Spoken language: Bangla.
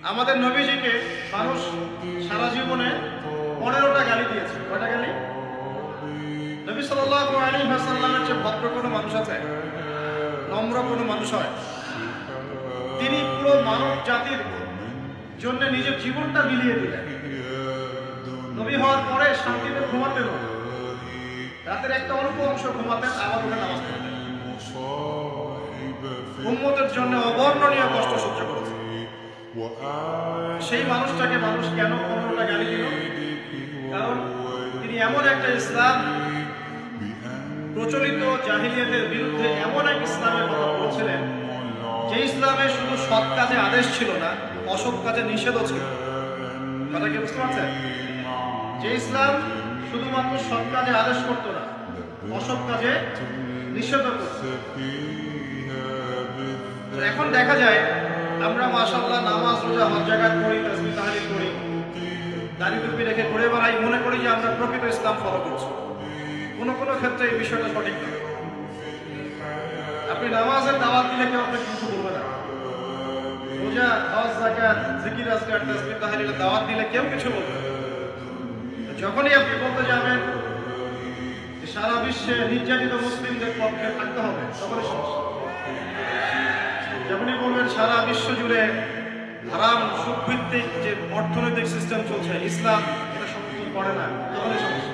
আমাদের নবীজিকে মানুষ সারা জীবনে 15টা গালি দিয়েছে। কয়টা গালি? নবী সাল্লাল্লাহু আলাইহি ওয়াসাল্লামের যে ভদ্র কোনো মানুষ আছে, নম্র কোনো মানুষ হয়, তিনি পুরো মানব জাতির জন্য নিজের জীবনটা বিলিয়ে দিলেন। নবী হওয়ার পরে শান্তিতে ঘুমাতেন, রাতের একটা অল্প অংশ ঘুমাতেন, আবার উঠে নামাজ পড়তেন। উম্মতের জন্য অবর্ণনীয় কষ্ট সহ্য করেছেন। সেই মানুষটাকে মানুষ কেন 15টা গালি দিল? কারণ তিনি এমন একটা ইসলাম, প্রচলিত জাহিলিয়াতের বিরুদ্ধে এমন এক ইসলামের কথা বলেছিলেন, যে ইসলামে শুধু সৎ কাজে আদেশ ছিল না, অসৎ কাজে নিষেধও ছিল। কথা কি বুঝতে পারছেন? যে ইসলাম শুধুমাত্র সৎ কাজে আদেশ করতো না, অসৎ কাজে নিষেধও করত। এখন দেখা যায় আমরা মাশাআল্লাহ নামাজ রোজা হজ জাকাত করি, তাসবিহ তাহলিল করি, দাড়ি টুপি রেখে ঘুরে বেড়াই, মনে করি যে আমরা প্রকৃত ইসলাম ফলো করছি। কোনো কোনো ক্ষেত্রে এই বিষয়টা সঠিক নয়। আপনি নামাজের দাওয়াত দিলে কেউ আপনাকে কিছু বলবে না। রোজা হজ জাকাত জিকির আজকার তাসবিহ তাহলিলের দাওয়াত দিলে কেউ কিছু বলবে না। যখনই আপনি বলতে যাবেন যে সারা বিশ্বে নির্যাতিত মুসলিমদের পক্ষে থাকতে হবে, তখনই সমস্যা। যখনই বলবেন সারা বিশ্ব জুড়ে হারাম সুখভিত্তিক যে অর্থনৈতিক সিস্টেম চলছে, ইসলাম এটা সমর্থন করে না, তখনই সমস্যা।